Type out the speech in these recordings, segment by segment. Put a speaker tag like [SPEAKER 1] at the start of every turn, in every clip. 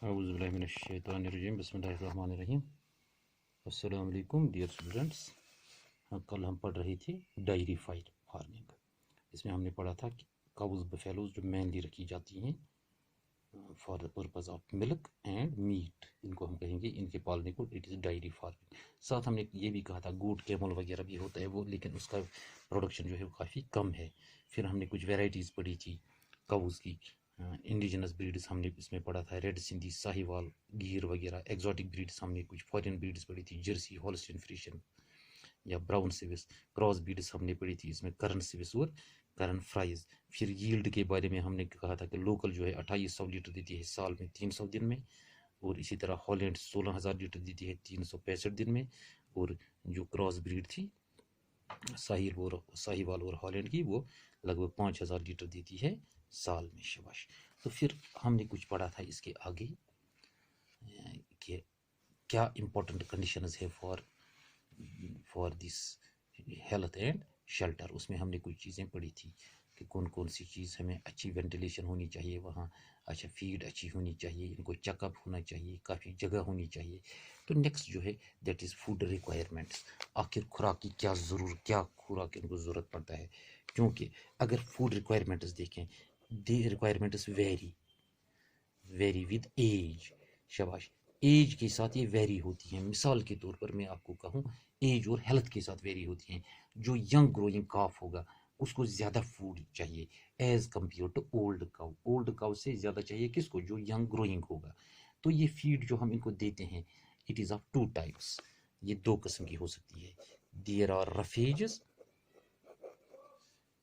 [SPEAKER 1] औज़ुबिल्लाहिमिनश्शैतानिर्रजीम बिस्मिल्लाहिर्रहमानिर्रहीम। अस्सलाम वालेकुम डियर स्टूडेंट्स। कल हम पढ़ रहे थे डायरी फार्मिंग। इसमें हमने पढ़ा था कि काउज बफेलोज जो मेनली रखी जाती हैं for the purpose of milk and meat, इनको हम कहेंगे, इनके पालने को इट इज़ डायरी फार्मिंग। साथ हमने ये भी कहा था गोट कैमल वगैरह भी होता है वो, लेकिन उसका प्रोडक्शन जो है वो काफ़ी कम है। फिर हमने कुछ वेराइटीज़ पढ़ी थी काउज की। इंडिजिनस ब्रीड्स हमने इसमें पढ़ा था, रेड सिंधी, साहिवाल, गिर वगैरह। एक्जॉटिक ब्रीड्स हमने कुछ फॉरेन ब्रीड्स पढ़ी थी, जर्सी, हॉलस्टीन फ्रीशियन या ब्राउन सिविस। क्रॉस ब्रीड्स हमने पढ़ी थी, इसमें करन सिविस और करन फ्राइज। फिर यील्ड के बारे में हमने कहा था कि लोकल जो है 2800 लीटर देती है साल में 300 दिन में, और इसी तरह हॉलैंड 16,000 लीटर देती है 365 दिन में, और जो क्रॉस ब्रीड थी साहिवाल और हॉलैंड की, वो लगभग 5,000 लीटर देती है साल में। शाबाश। तो फिर हमने कुछ पढ़ा था इसके आगे कि क्या इंपॉर्टेंट कंडीशंस है for this health and shelter. उसमें हमने कुछ चीज़ें पढ़ी थी कि कौन कौन सी चीज़ हमें, अच्छी वेंटिलेशन होनी चाहिए वहाँ, अच्छा फीड अच्छी होनी चाहिए, इनको चेकअप होना चाहिए, काफ़ी जगह होनी चाहिए। तो नेक्स्ट जो है दैट इज़ फूड रिक्वायरमेंट्स। आखिर खुराक की क्या खुराक इनको ज़रूरत पड़ता है, क्योंकि अगर फूड रिक्वायरमेंट्स देखें, दे रिक्वायरमेंट्स वेरी विद एज। शाबाश। एज के साथ ये वेरी होती हैं। मिसाल के तौर पर मैं आपको कहूँ, एज और हेल्थ के साथ वेरी होती हैं। जो यंग ग्रोइंग काफ होगा उसको ज़्यादा फूड चाहिए as compared to old cow. Old cow से ज़्यादा चाहिए किसको? जो यंग ग्रोइंग होगा। तो ये फीड जो हम इनको देते हैं, it is of two types. ये दो किस्म की हो सकती है। There are roughages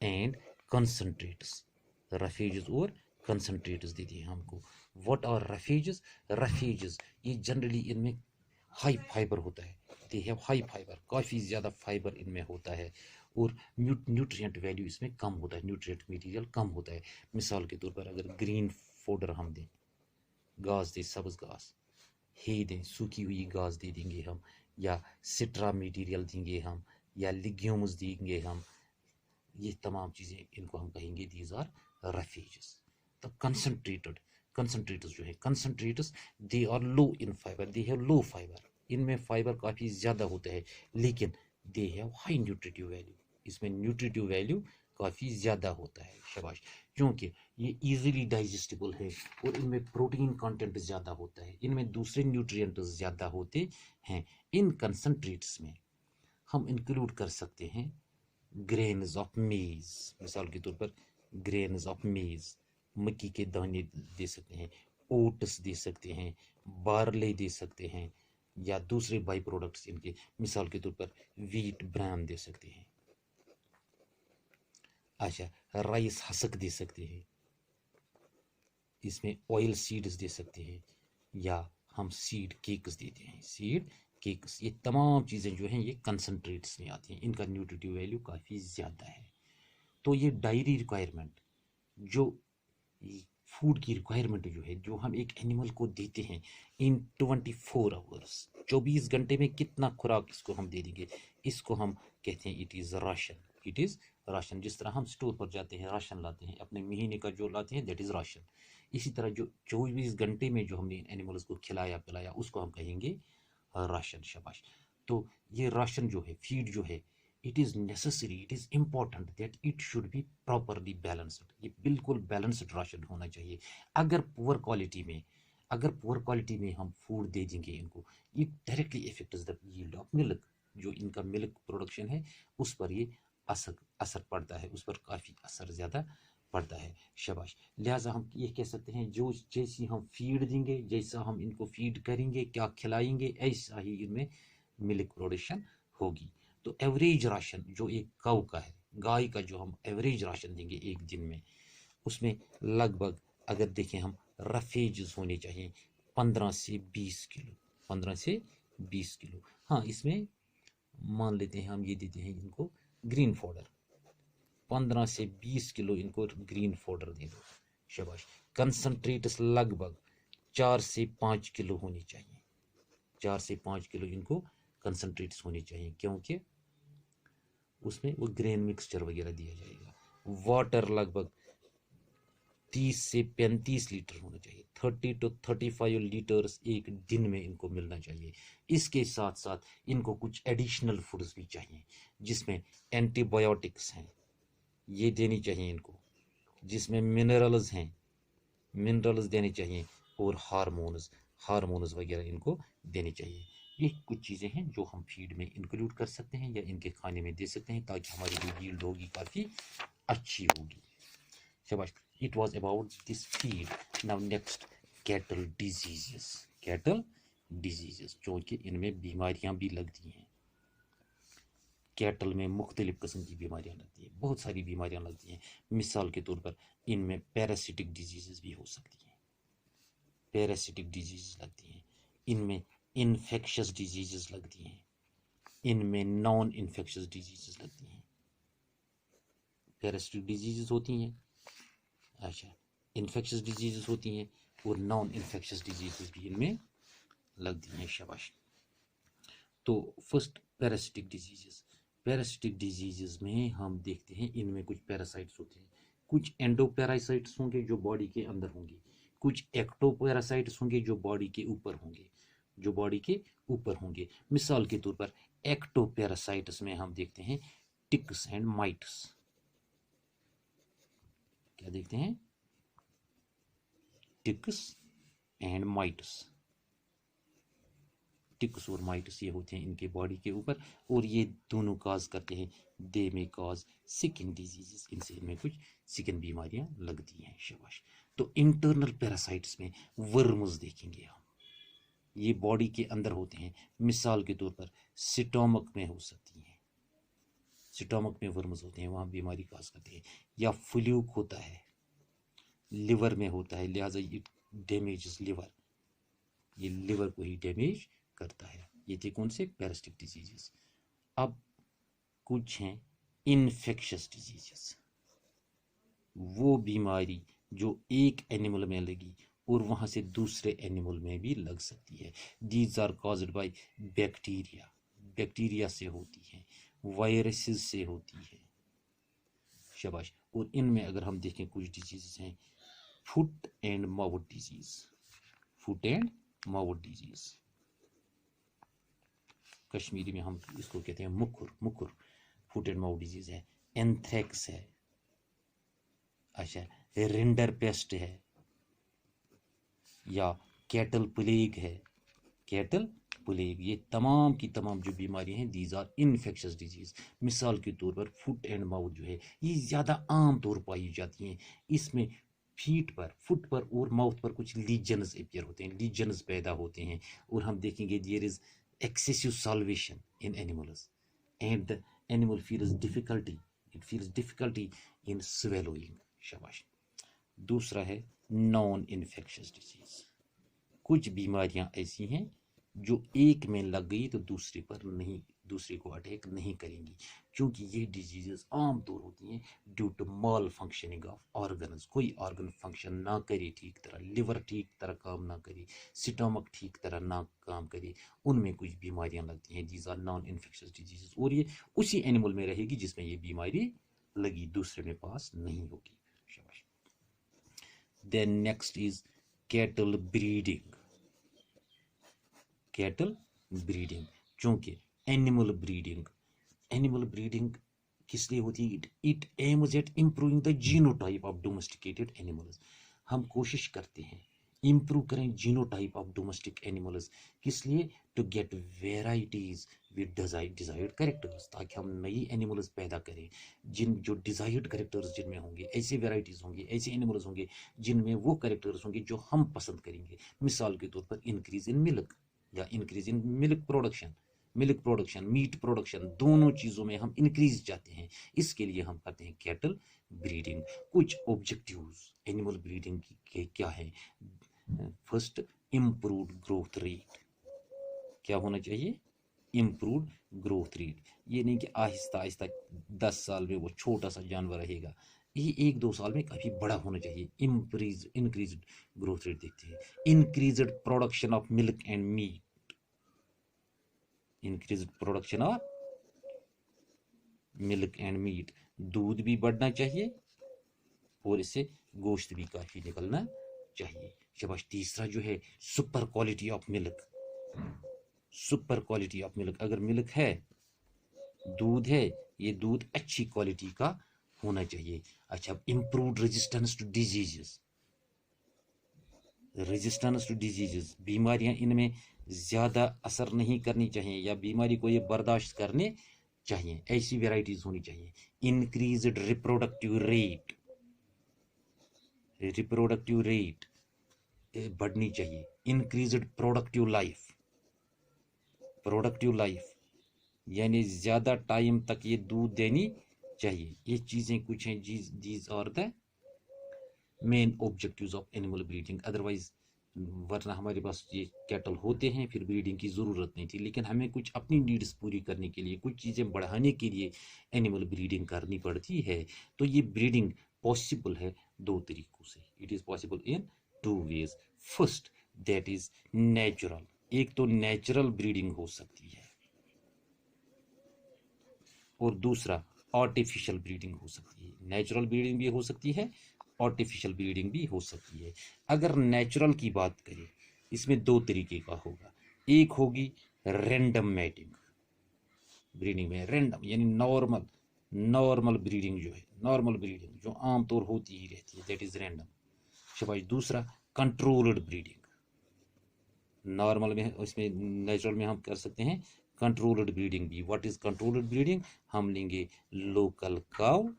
[SPEAKER 1] and concentrates. Roughages और कंसनट्रेट्स देते हैं हमको। What are roughages? रफेजेस ये जनरली इनमें हाई फाइबर होता है। दे हैव हाई फाइबर, काफ़ी ज़्यादा फाइबर इनमें होता है, और न्यूट्रिएंट वैल्यू इसमें कम होता है, न्यूट्रिएंट मटेरियल कम होता है। मिसाल के तौर पर अगर ग्रीन फोडर हम दें, घास दें, सब्ज़ घास, हे दें, सूखी हुई घास दे देंगे हम, या सिट्रा मटेरियल देंगे हम, या लिग्यूम्स देंगे हम, ये तमाम चीज़ें इनको हम कहेंगे दीज आर रफेजेस। तो कंसनट्रेट्स जो है, concentrates they are low in fibre, they have low fibre. इनमें फाइबर काफ़ी ज़्यादा होता है, लेकिन they have high nutritive value. इसमें न्यूट्रिटिव वैल्यू काफ़ी ज़्यादा होता है। शाबाश। क्योंकि ये इजीली डाइजेस्टिबल है, और इनमें प्रोटीन कंटेंट ज़्यादा होता है, इनमें दूसरे न्यूट्रिएंट्स ज़्यादा होते हैं। इन कंसनट्रेट्स में हम इंक्लूड कर सकते हैं ग्रेन्स ऑफ मेज। मिसाल के तौर पर ग्रेन्स ऑफ मेज, मक्की के दाने दे सकते हैं, ओट्स दे सकते हैं, बार्ले दे सकते हैं, या दूसरे बाई प्रोडक्ट्स इनके, मिसाल के तौर पर वीट ब्रान दे सकते हैं। अच्छा, राइस हसक दे सकते हैं, इसमें ऑयल सीड्स दे सकते हैं, या हम सीड केक्स देते हैं, सीड केक्स। ये तमाम चीज़ें जो हैं ये कंसनट्रेट्स में आती हैं, इनका न्यूट्रिटिव वैल्यू काफ़ी ज़्यादा है। तो ये डायरी रिक्वायरमेंट, जो फूड की रिक्वायरमेंट जो है, जो हम एक एनिमल को देते हैं इन 24 आवर्स, 24 घंटे में कितना खुराक इसको हम दे देंगे, इसको हम कहते हैं it is ration. It is ration. जिस तरह हम स्टोर पर जाते हैं, राशन लाते हैं, अपने महीने का जो लाते हैं, दैट इज़ राशन। इसी तरह जो 24 घंटे में जो हमने एनिमल्स को खिलाया पिलाया, उसको हम कहेंगे राशन। शाबाश। तो ये राशन जो है, फीड जो है, it is necessary, it is important that it should be properly balanced। ये बिल्कुल बैलेंस्ड राशन होना चाहिए। अगर पुअर क्वालिटी में हम फूड दे देंगे इनको, ये directly effects the yield of milk. जो इनका मिल्क प्रोडक्शन है उस पर ये असर पड़ता है, उस पर काफ़ी असर ज़्यादा पड़ता है। शाबाश। लिहाजा हम ये कह सकते हैं, जो जैसी हम फीड देंगे, जैसा हम इनको फीड करेंगे, क्या खिलाएंगे, ऐसा ही इनमें मिल्क प्रोडक्शन होगी। तो एवरेज राशन जो एक काऊ का है, गाय का जो हम एवरेज राशन देंगे एक दिन में, उसमें लगभग अगर देखें हम, रफेज होने चाहिए 15 से 20 किलो। 15 से 20 किलो। हाँ, इसमें मान लेते हैं हम ये देते हैं इनको ग्रीन फॉडर, 15 से 20 किलो इनको ग्रीन फॉडर दे दो। शाबाश। कंसनट्रेट्स लगभग 4 से 5 किलो होनी चाहिए। 4 से 5 किलो इनको कंसनट्रेट्स होनी चाहिए, क्योंकि उसमें वो ग्रेन मिक्सचर वगैरह दिया जाएगा। वाटर लगभग 30 से 35 लीटर होना चाहिए। 30 to 35 लीटर्स एक दिन में इनको मिलना चाहिए। इसके साथ साथ इनको कुछ एडिशनल फूड्स भी चाहिए, जिसमें एंटीबायोटिक्स हैं, ये देनी चाहिए इनको, जिसमें मिनरल्स हैं, मिनरल्स देने चाहिए, और हार्मोन्स वगैरह इनको देने चाहिए। ये कुछ चीज़ें हैं जो हम फीड में इंक्लूड कर सकते हैं या इनके खाने में दे सकते हैं, ताकि हमारी जो यील्ड होगी काफ़ी अच्छी होगी। शाबाश। It was about this feed. Now next, cattle diseases. Cattle diseases, क्योंकि इनमें बीमारियां भी लगती हैं। कैटल में मुख्तलिफ किस्म की बीमारियां लगती हैं, बहुत सारी बीमारियां लगती हैं। मिसाल के तौर पर इनमें पैरासिटिक डिजीजेस भी हो सकती हैं, पैरासिटिक डिजीजेस लगती हैं। इनमें इन्फेक्शस डिजीजेस लगती हैं, इनमें नॉन इन्फेक्शस डिजीजेस लगती हैं। पैरासिटिक डिजीजेस होती हैं, अच्छा, इन्फेक्शस डिजीजेस होती हैं, और नॉन इन्फेक्शस डिजीजेस भी इनमें लगती हैं। शाबाश। तो first parasitic diseases. Parasitic diseases में हम देखते हैं इनमें कुछ पैरासाइट्स होते हैं, कुछ एंडोपैरासाइट्स होंगे जो बॉडी के अंदर होंगे, कुछ एक्टोपैरासाइट्स होंगे जो बॉडी के ऊपर होंगे, जो बॉडी के ऊपर होंगे। मिसाल के तौर पर एक्टोपैरासाइट्स में हम देखते हैं टिक्स एंड माइट्स। क्या देखते हैं? Ticks and mites. टिक्स और माइट्स ये होते हैं इनके बॉडी के ऊपर, और ये दोनों काज करते हैं, दे में काज स्किन डिजीजेस, इनसे इनमें कुछ स्किन बीमारियां लगती हैं। शाबाश। तो इंटरनल पैरासाइट्स में वर्म्स देखेंगे हम, ये बॉडी के अंदर होते हैं। मिसाल के तौर पर स्टोमक में हो सकती हैं, स्टोमक में वर्म्स होते हैं, वहां बीमारी काज करते हैं। या फ्लूक होता है, लिवर में होता है, लिहाजा इट डैमेजेस लिवर, ये लिवर को ही डैमेज करता है। ये थे कौन से? Parasitic diseases. अब कुछ हैं इन्फेक्शस डिजीजेस, वो बीमारी जो एक एनिमल में लगी और वहां से दूसरे एनिमल में भी लग सकती है। These are caused by bacteria, bacteria से होती है, वायरसेस से होती है। शाबाश। और इनमें अगर हम देखें कुछ डिजीजेस हैं, foot and mouth disease, foot and mouth disease, Kashmiri में हम इसको कहते हैं मुकुर, मुकुर फुट एंड माउथ डिजीज है। एंथ्रेक्स है, अच्छा, रिंडर पेस्ट है, या कैटल प्लेग है, कैटल प्लेग। ये तमाम की तमाम जो बीमारियां हैं, दीज आर इन्फेक्शस डिजीज। मिसाल के तौर पर फुट एंड माउथ जो है, ये ज़्यादा आम तौर पाई जाती हैं। इसमें फीट पर, फुट पर और माउथ पर कुछ लीजन्स अपीयर होते हैं, लीजन्स पैदा होते हैं, और हम देखेंगे there is excessive salivation in animals and the animal feels difficulty in swallowing। शाबाश। दूसरा है नॉन इन्फेक्शियस डिजीज। कुछ बीमारियां ऐसी हैं जो एक में लग गई तो दूसरे पर नहीं, दूसरे को अटैक नहीं करेंगी, क्योंकि ये डिजीजेस आमतौर होती हैं due to malfunctioning of organs. कोई ऑर्गन फंक्शन ना करे ठीक तरह, लिवर ठीक तरह काम ना करे, स्टमक ठीक तरह ना काम करे, उनमें कुछ बीमारियां लगती हैं। These are non infectious diseases, और ये उसी एनिमल में रहेगी जिसमें ये बीमारी लगी, दूसरे में पास नहीं होगी। Then next is cattle breeding. Cattle breeding, क्योंकि एनिमल ब्रीडिंग किस लिए होती है? It aims at improving the genotype of domesticated animals. हम कोशिश करते हैं इंप्रूव करें जीनोटाइप ऑफ डोमेस्टिक एनिमल्स, किस लिए? To get varieties with desired characters, ताकि हम नई एनिमल्स पैदा करें जिन जो डिजायर्ड कैरेक्टर्स जिनमें होंगे, ऐसे वेराइटीज होंगे, ऐसे एनिमल्स होंगे जिनमें वो कैरेक्टर्स होंगे जो हम पसंद करेंगे। मिसाल के तौर पर इंक्रीज इन मिल्क, या increase in milk production, meat production, दोनों चीजों में हम इंक्रीज चाहते हैं, इसके लिए हम करते हैं कैटल ब्रीडिंग। कुछ ऑब्जेक्टिव्स एनिमल ब्रीडिंग के क्या है? First, improved growth rate. क्या होना चाहिए? Improved growth rate. ये नहीं कि आहिस्ता आहिस्ता 10 साल में वो छोटा सा जानवर रहेगा, ये 1-2 साल में काफी बड़ा होना चाहिए। इंक्रीज ग्रोथ रेट देखते हैं। Increased production of milk and meat, increased production of milk and meat, दूध भी बढ़ना चाहिए और इससे गोश्त भी काफ़ी निकलना चाहिए। शाबाश। तीसरा जो है super quality of milk. Super quality of milk, अगर मिल्क है, दूध है, ये दूध अच्छी क्वालिटी का होना चाहिए। अच्छा, improved resistance to diseases. Resistance to diseases, बीमारियां इनमें ज़्यादा असर नहीं करनी चाहिए या बीमारी को ये बर्दाश्त करने चाहिए, ऐसी वेराइटीज होनी चाहिए। Increased reproductive rate, reproductive rate बढ़नी चाहिए। Increased productive life, productive life यानी ज़्यादा टाइम तक ये दूध देनी चाहिए। ये चीज़ें कुछ हैं, these are the main objectives of animal breeding. Otherwise वरना हमारे पास ये कैटल होते हैं, फिर ब्रीडिंग की ज़रूरत नहीं थी, लेकिन हमें कुछ अपनी नीड्स पूरी करने के लिए, कुछ चीज़ें बढ़ाने के लिए एनिमल ब्रीडिंग करनी पड़ती है। तो ये ब्रीडिंग पॉसिबल है दो तरीकों से। It is possible in two ways. First, that is natural. एक तो नेचुरल ब्रीडिंग हो सकती है और दूसरा आर्टिफिशियल ब्रीडिंग हो सकती है। नेचुरल ब्रीडिंग भी हो सकती है, आर्टिफिशियल ब्रीडिंग भी हो सकती है। अगर नेचुरल की बात करें, इसमें दो तरीके का होगा। एक होगी रैंडम मैटिंग ब्रीडिंग में, रैंडम यानी नॉर्मल, नॉर्मल ब्रीडिंग जो है, नॉर्मल ब्रीडिंग जो आमतौर होती ही रहती है, दैट इज रैंडम। शाबाश। दूसरा कंट्रोल्ड ब्रीडिंग। नॉर्मल में, इसमें नेचुरल में हम कर सकते हैं कंट्रोल्ड ब्रीडिंग भी। What is controlled breeding? हम लेंगे local cow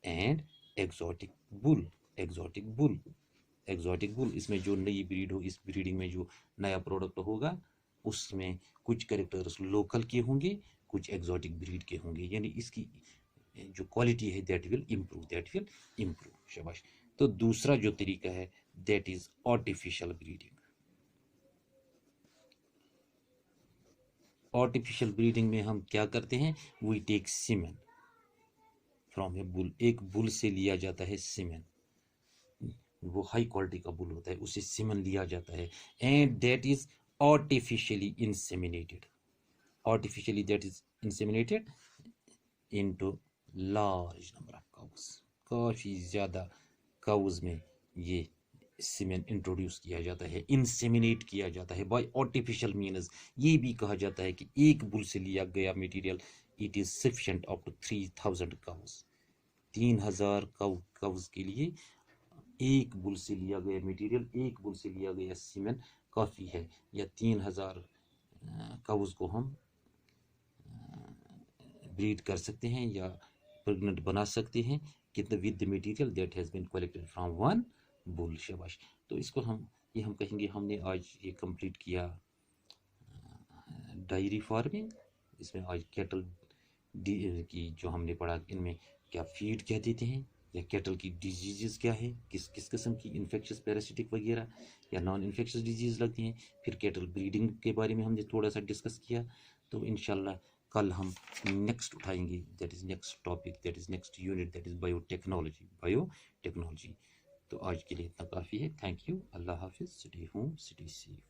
[SPEAKER 1] and exotic bull. Exotic bull, exotic bull, इसमें जो नई ब्रीड हो, इस ब्रीडिंग में जो नया प्रोडक्ट होगा उसमें कुछ कैरेक्टर्स लोकल के होंगे, कुछ एक्सोटिक ब्रीड के होंगे, यानी इसकी जो क्वालिटी है that will improve, that will improve. शाबाश। तो दूसरा जो तरीका है that is artificial breeding. Artificial breeding में हम क्या करते हैं? We take semen from a bull. एक बुल से लिया जाता है सीमेन, वो हाई क्वालिटी का बुल होता है, उसे सीमेन लिया जाता है and that is artificially inseminated. Artificially that is inseminated into large number of cows. काफ़ी ज़्यादा काउस में ये सीमेन इंट्रोड्यूस किया जाता है, इंसेमिनेट किया जाता है बाय आर्टिफिशियल मीन्स। ये भी कहा जाता है कि एक बुल से लिया गया material it is sufficient up to 3000 cows. 3000 cows के लिए एक बुल से लिया गया मटेरियल, एक बुल से लिया गया सीमेन काफ़ी है। या 3000 काउस को हम ब्रीड कर सकते हैं या प्रेग्नेंट बना सकते हैं कितना with the material that has been collected from one bull. शाबाश। तो इसको हम कहेंगे हमने आज ये कंप्लीट किया डायरी फार्मिंग। इसमें आज कैटल की जो हमने पढ़ा, इनमें क्या फीड क्या देते हैं, या कैटल की डिजीज़ क्या है, किस किस किस्म की इन्फेक्शस पैरासिटिक वगैरह या नॉन इन्फेक्शस डिजीज़ लगती हैं। फिर कैटल ब्रीडिंग के बारे में हमने थोड़ा सा डिस्कस किया। तो इंशाल्लाह कल हम नेक्स्ट उठाएंगे, that is next topic, that is next unit, that is biotechnology. Biotechnology. तो आज के लिए इतना काफ़ी है। Thank you. अल्लाह हाफिज़। Stay home, stay safe.